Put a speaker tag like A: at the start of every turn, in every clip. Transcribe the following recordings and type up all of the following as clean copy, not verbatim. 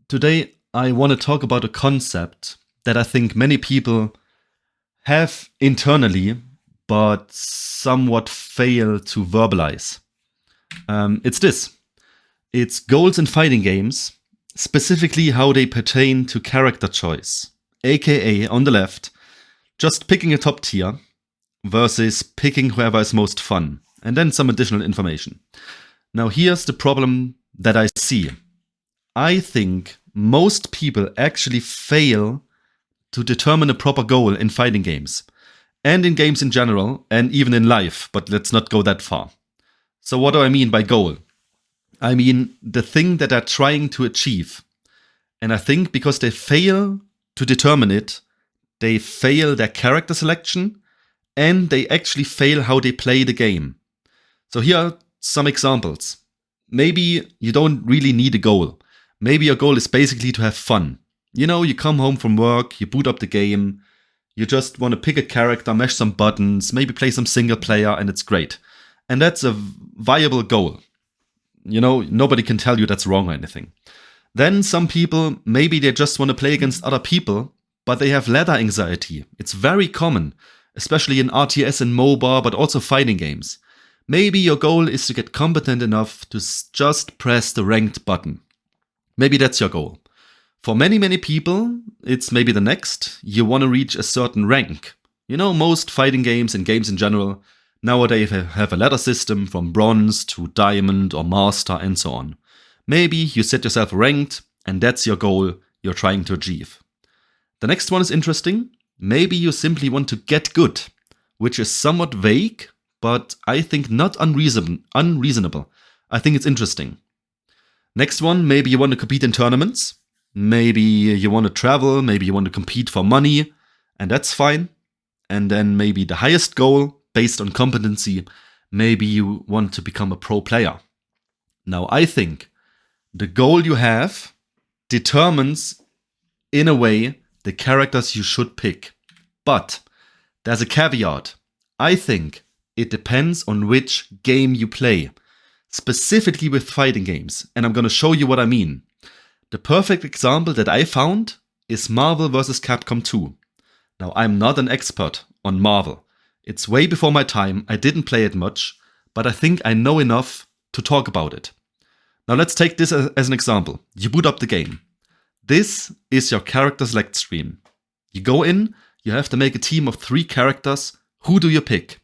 A: Today, I want to talk about a concept that I think many people have internally, but somewhat fail to verbalize. It's this. It's goals in fighting games, specifically how they pertain to character choice, aka on the left, just picking a top tier versus picking whoever is most fun, and then some additional information. Now, here's the problem that I see. I think most people actually fail to determine a proper goal in fighting games, and in games in general, and even in life, but let's not go that far. So, what do I mean by goal? I mean the thing that they're trying to achieve. And I think because they fail to determine it, they fail their character selection, and they actually fail how they play the game. So here are some examples. Maybe you don't really need a goal. Maybe your goal is basically to have fun. You know, you come home from work, you boot up the game, you just want to pick a character, mash some buttons, maybe play some single player, and it's great. And that's a viable goal. You know, nobody can tell you that's wrong or anything. Then some people, maybe they just want to play against other people, but they have ladder anxiety. It's very common, especially in RTS and MOBA, but also fighting games. Maybe your goal is to get competent enough to just press the ranked button. Maybe that's your goal. For many people, it's maybe the next. You want to reach a certain rank. You know, most fighting games and games in general nowadays have a ladder system from bronze to diamond or master and so on. Maybe you set yourself ranked and that's your goal you're trying to achieve. The next one is interesting. Maybe you simply want to get good, which is somewhat vague, but I think not unreasonable. I think it's interesting. Next one, maybe you want to compete in tournaments. Maybe you want to travel. Maybe you want to compete for money, and that's fine. And then maybe the highest goal, based on competency, maybe you want to become a pro player. Now, I think the goal you have determines, in a way, the characters you should pick. But there's a caveat. I think it depends on which game you play, specifically with fighting games, and I'm going to show you what I mean. The perfect example that I found is Marvel vs. Capcom 2. Now, I'm not an expert on Marvel. It's way before my time, I didn't play it much, but I think I know enough to talk about it. Now let's take this as an example. You boot up the game. This is your character select screen. You go in, you have to make a team of 3 characters. Who do you pick?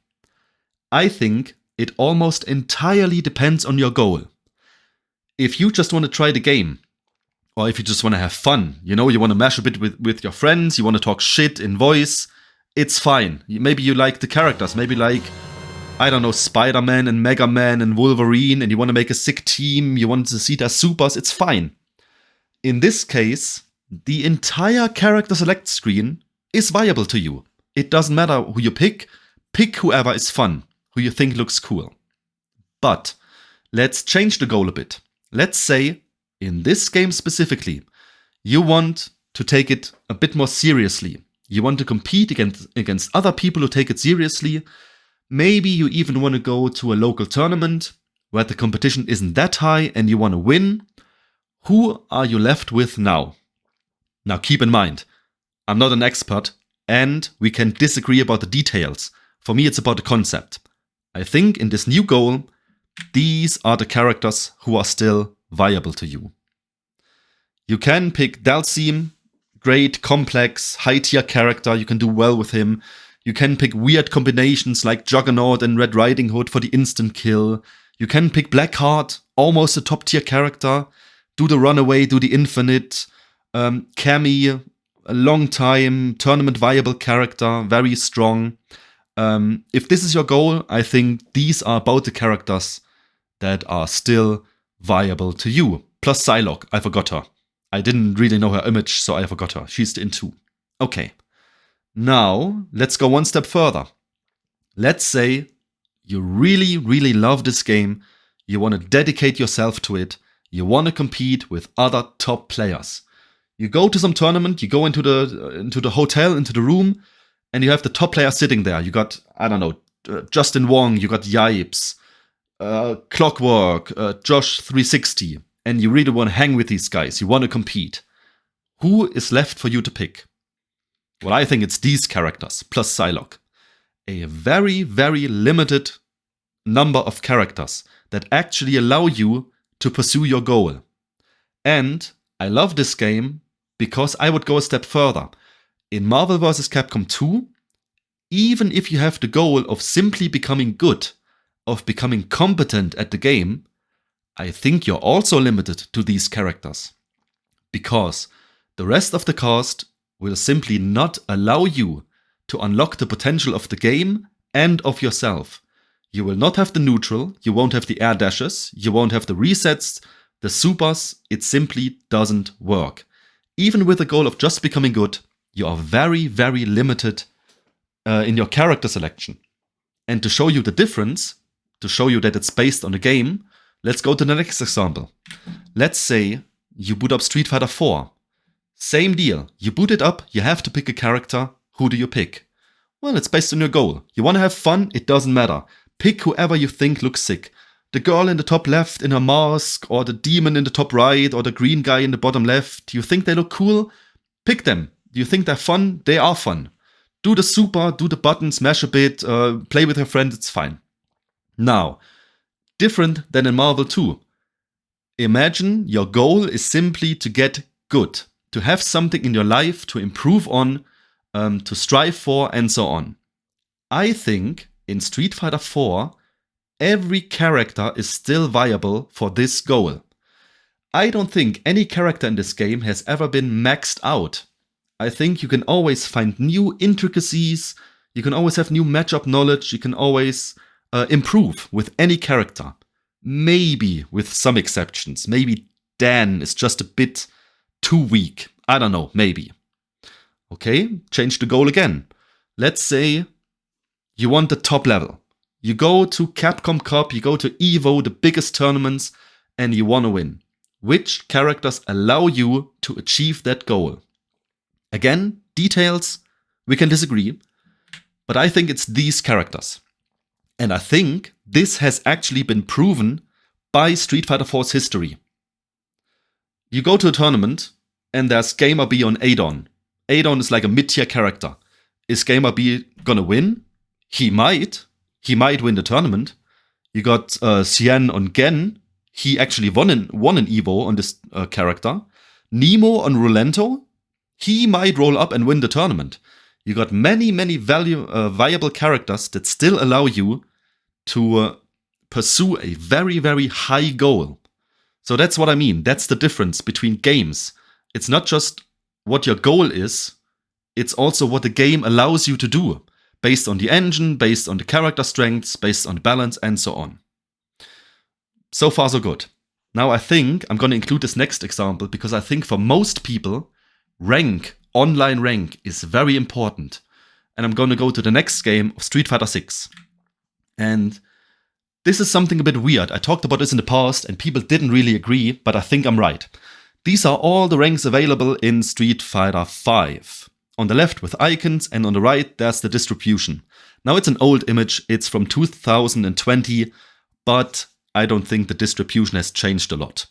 A: I think it almost entirely depends on your goal. If you just want to try the game, or if you just want to have fun, you know, you want to mash a bit with your friends, you want to talk shit in voice, it's fine. Maybe you like the characters, maybe like, I don't know, Spider-Man and Mega Man and Wolverine, and you want to make a sick team, you want to see their supers, it's fine. In this case, the entire character select screen is viable to you. It doesn't matter who you pick whoever is fun, who you think looks cool. But let's change the goal a bit. Let's say, in this game specifically, you want to take it a bit more seriously. You want to compete against other people who take it seriously. Maybe you even want to go to a local tournament where the competition isn't that high and you want to win. Who are you left with now? Now keep in mind, I'm not an expert and we can disagree about the details. For me, it's about the concept. I think in this new goal, these are the characters who are still viable to you. You can pick Dalsim, great, complex, high-tier character, you can do well with him. You can pick weird combinations like Juggernaut and Red Riding Hood for the instant kill. You can pick Blackheart, almost a top-tier character. Do the Runaway, do the Infinite. Cammy, a long-time, tournament-viable character, very strong. If this is your goal, I think these are about the characters that are still viable to you. Plus Psylocke, I forgot her. I didn't really know her image, so I forgot her. She's in 2. Okay. Now, let's go one step further. Let's say you really love this game. You want to dedicate yourself to it. You want to compete with other top players. You go to some tournament, you go into the hotel, into the room, and you have the top player sitting there. You got, I don't know, Justin Wong, you got Yipes, Clockwork, Josh 360. and you really want to hang with these guys, you want to compete, who is left for you to pick? Well, I think it's these characters, plus Psylocke. A very, very limited number of characters that actually allow you to pursue your goal. And I love this game because I would go a step further. In Marvel vs. Capcom 2, even if you have the goal of simply becoming good, of becoming competent at the game, I think you're also limited to these characters. Because the rest of the cast will simply not allow you to unlock the potential of the game and of yourself. You will not have the neutral, you won't have the air dashes, you won't have the resets, the supers, it simply doesn't work. Even with the goal of just becoming good, you are very, very limited in your character selection. And to show you the difference, to show you that it's based on a game, let's go to the next example. Let's say you boot up Street Fighter 4. Same deal. You boot it up, you have to pick a character. Who do you pick? Well, it's based on your goal. You want to have fun? It doesn't matter. Pick whoever you think looks sick. The girl in the top left in her mask, or the demon in the top right, or the green guy in the bottom left. You think they look cool? Pick them. You think they're fun? They are fun. Do the super, do the button, smash a bit, play with your friends, it's fine. Now, different than in Marvel 2. Imagine your goal is simply to get good, to have something in your life to improve on, to strive for, and so on. I think in Street Fighter 4, every character is still viable for this goal. I don't think any character in this game has ever been maxed out. I think you can always find new intricacies, you can always have new matchup knowledge, you can always improve with any character. Maybe with some exceptions. Maybe Dan is just a bit too weak. I don't know, maybe. Okay, change the goal again. Let's say you want the top level. You go to Capcom Cup, you go to EVO, the biggest tournaments, and you want to win. Which characters allow you to achieve that goal? Again, details, we can disagree, but I think it's these characters. And I think this has actually been proven by Street Fighter 4's history. You go to a tournament, and there's Gamer B on Adon. Adon is like a mid-tier character. Is Gamer B gonna win? He might. He might win the tournament. You got Cien on Gen. He actually won an Evo on this character. Nemo on Rolento. He might roll up and win the tournament. You got many, many viable characters that still allow you to pursue a very, very high goal. So that's what I mean. That's the difference between games. It's not just what your goal is, it's also what the game allows you to do, based on the engine, based on the character strengths, based on the balance, and so on. So far, so good. Now I think I'm going to include this next example because I think for most people, online rank is very important. And I'm going to go to the next game of Street Fighter 6. And this is something a bit weird. I talked about this in the past and people didn't really agree, but I think I'm right. These are all the ranks available in Street Fighter 5. On the left with icons and on the right there's the distribution. Now it's an old image, it's from 2020, but I don't think the distribution has changed a lot.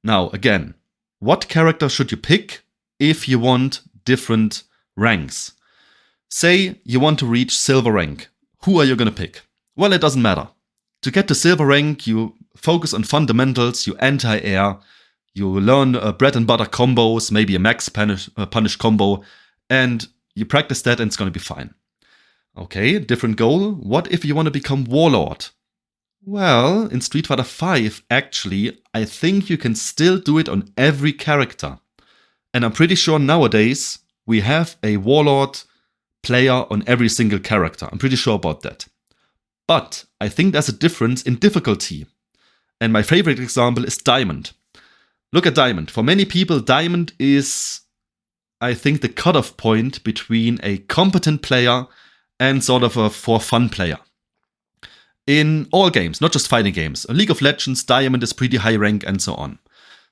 A: Now again, what character should you pick if you want different ranks? Say you want to reach silver rank. Who are you going to pick? Well, it doesn't matter. To get to silver rank, you focus on fundamentals, you anti-air, you learn bread and butter combos, maybe a max punish combo, and you practice that and it's going to be fine. Okay, different goal. What if you want to become Warlord? Well, in Street Fighter 5, actually, I think you can still do it on every character. And I'm pretty sure nowadays we have a Warlord player on every single character. I'm pretty sure about that. But I think there's a difference in difficulty. And my favorite example is Diamond. Look at Diamond. For many people, Diamond is, I think, the cutoff point between a competent player and sort of a for fun player. In all games, not just fighting games. League of Legends, Diamond is pretty high rank and so on.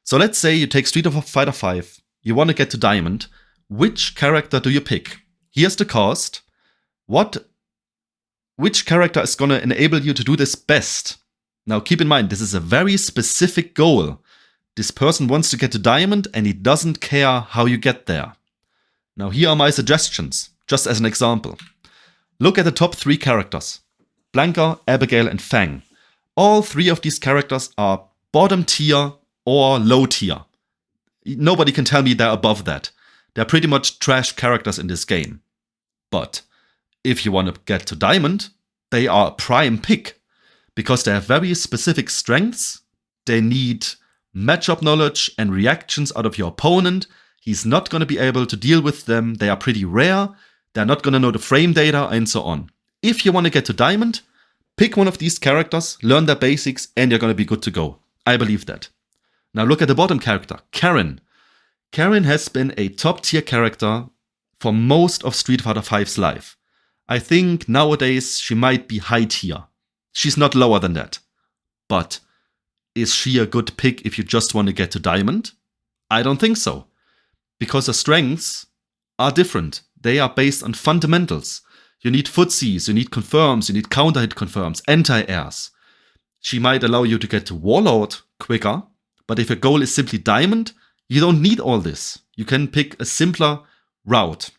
A: So let's say you take Street Fighter 5, you want to get to Diamond. Which character do you pick? Here's the cast. Which character is going to enable you to do this best? Now keep in mind, this is a very specific goal. This person wants to get to diamond and he doesn't care how you get there. Now here are my suggestions, just as an example. Look at the top 3 characters. Blanca, Abigail and Fang. All 3 of these characters are bottom tier or low tier. Nobody can tell me they're above that. They're pretty much trash characters in this game. But if you want to get to diamond, they are a prime pick. Because they have very specific strengths. They need matchup knowledge and reactions out of your opponent. He's not going to be able to deal with them. They are pretty rare. They're not going to know the frame data and so on. If you want to get to diamond, pick one of these characters, learn their basics, and you're going to be good to go. I believe that. Now look at the bottom character, Karen. Karen has been a top tier character for most of Street Fighter V's life. I think nowadays she might be high tier. She's not lower than that. But is she a good pick if you just want to get to diamond? I don't think so. Because her strengths are different. They are based on fundamentals. You need footsies, you need confirms, you need counter hit confirms, anti-airs. She might allow you to get to Warlord quicker, but if your goal is simply diamond, you don't need all this. You can pick a simpler route.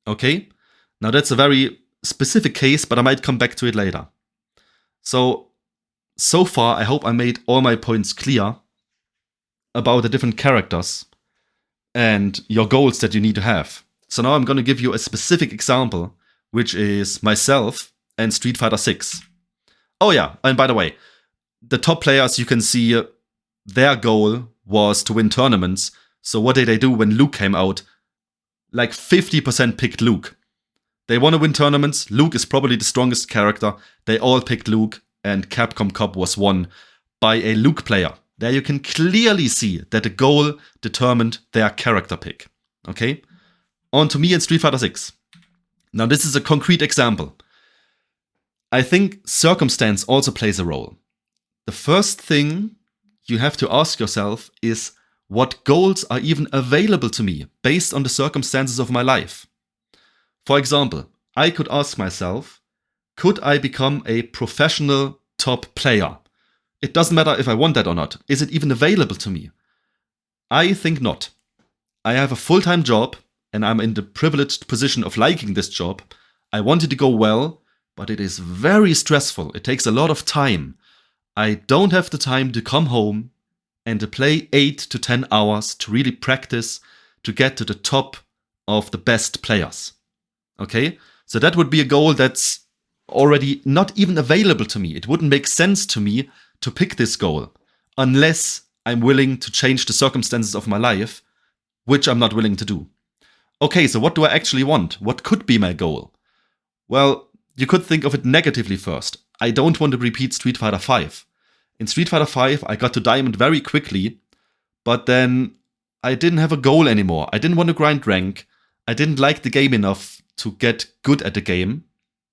A: Okay? Now that's a very specific case, but I might come back to it later. So far I hope I made all my points clear about the different characters and your goals that you need to have. So now I'm going to give you a specific example, which is myself and Street Fighter 6. Oh yeah, and by the way, the top players you can see, their goal was to win tournaments. So what did they do when Luke came out? Like 50% picked Luke. They want to win tournaments. Luke is probably the strongest character. They all picked Luke, and Capcom Cup was won by a Luke player. There you can clearly see that the goal determined their character pick. Okay? On to me and Street Fighter 6. Now this is a concrete example. I think circumstance also plays a role. The first thing you have to ask yourself is, what goals are even available to me based on the circumstances of my life? For example, I could ask myself, could I become a professional top player? It doesn't matter if I want that or not. Is it even available to me? I think not. I have a full-time job and I'm in the privileged position of liking this job. I want it to go well, but it is very stressful. It takes a lot of time. I don't have the time to come home and to play 8 to 10 hours to really practice to get to the top of the best players. Okay? So that would be a goal that's already not even available to me. It wouldn't make sense to me to pick this goal unless I'm willing to change the circumstances of my life, which I'm not willing to do. Okay, so what do I actually want? What could be my goal? Well, you could think of it negatively first. I don't want to repeat Street Fighter V. In Street Fighter V, I got to diamond very quickly, but then I didn't have a goal anymore. I didn't want to grind rank. I didn't like the game enough to get good at the game.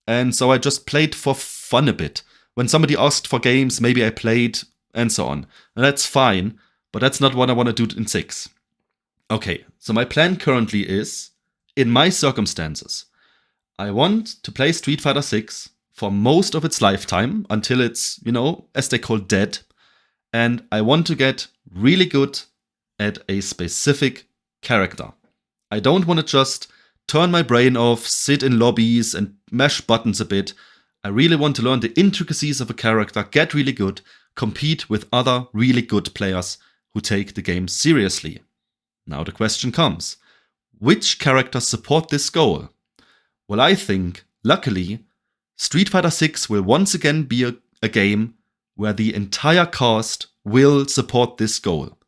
A: And so I just played for fun a bit. When somebody asked for games, maybe I played, and so on. And that's fine, but that's not what I want to do in 6. Okay, so my plan currently is, in my circumstances, I want to play Street Fighter 6 for most of its lifetime, until it's, as they call dead. And I want to get really good at a specific character. I don't want to just turn my brain off, sit in lobbies and mash buttons a bit. I really want to learn the intricacies of a character, get really good, compete with other really good players who take the game seriously. Now the question comes, which characters support this goal? Well, I think, luckily, Street Fighter 6 will once again be a game where the entire cast will support this goal.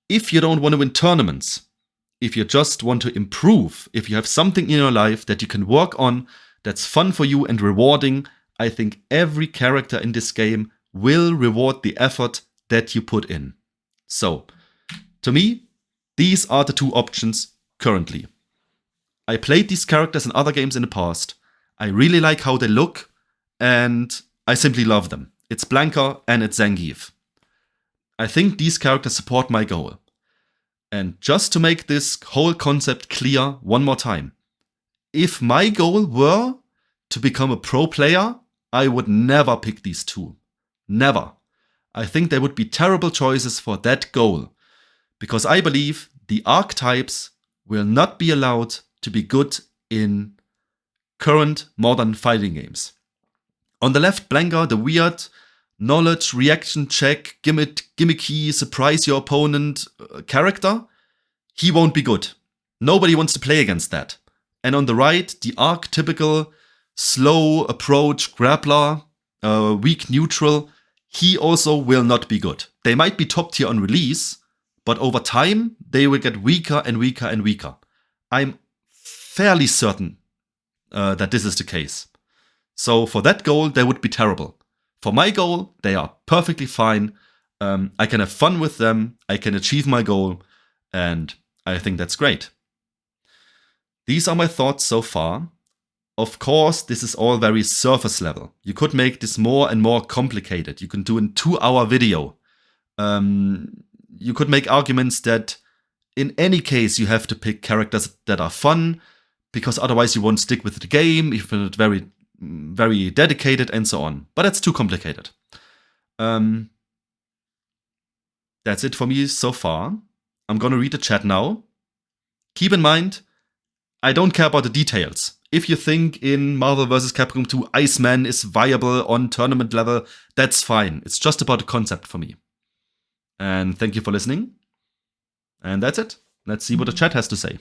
A: If you don't want to win tournaments, if you just want to improve, if you have something in your life that you can work on, that's fun for you and rewarding, I think every character in this game will reward the effort that you put in. So, to me, these are the 2 options currently. I played these characters in other games in the past. I really like how they look, and I simply love them. It's Blanca and it's Zangief. I think these characters support my goal. And just to make this whole concept clear one more time, if my goal were to become a pro player, I would never pick these 2. Never. I think they would be terrible choices for that goal, because I believe the archetypes will not be allowed to be good in current modern fighting games. On the left blanker, the weird knowledge, reaction check, gimmicky, surprise your opponent character, he won't be good. Nobody wants to play against that. And on the right, the archetypical slow approach grappler, weak neutral, he also will not be good. They might be top tier on release, but over time, they will get weaker and weaker and weaker. I'm fairly certain that this is the case. So for that goal, they would be terrible. For my goal, they are perfectly fine. I can have fun with them. I can achieve my goal. And I think that's great. These are my thoughts so far. Of course, this is all very surface level. You could make this more and more complicated. You can do a 2-hour video. You could make arguments that in any case you have to pick characters that are fun, because otherwise you won't stick with the game if you're not very, very dedicated and so on. But that's too complicated. That's it for me so far. I'm gonna read the chat now. Keep in mind, I don't care about the details. If you think in Marvel vs. Capcom 2 Iceman is viable on tournament level, that's fine. It's just about the concept for me. And thank you for listening. And that's it. Let's see what the chat has to say.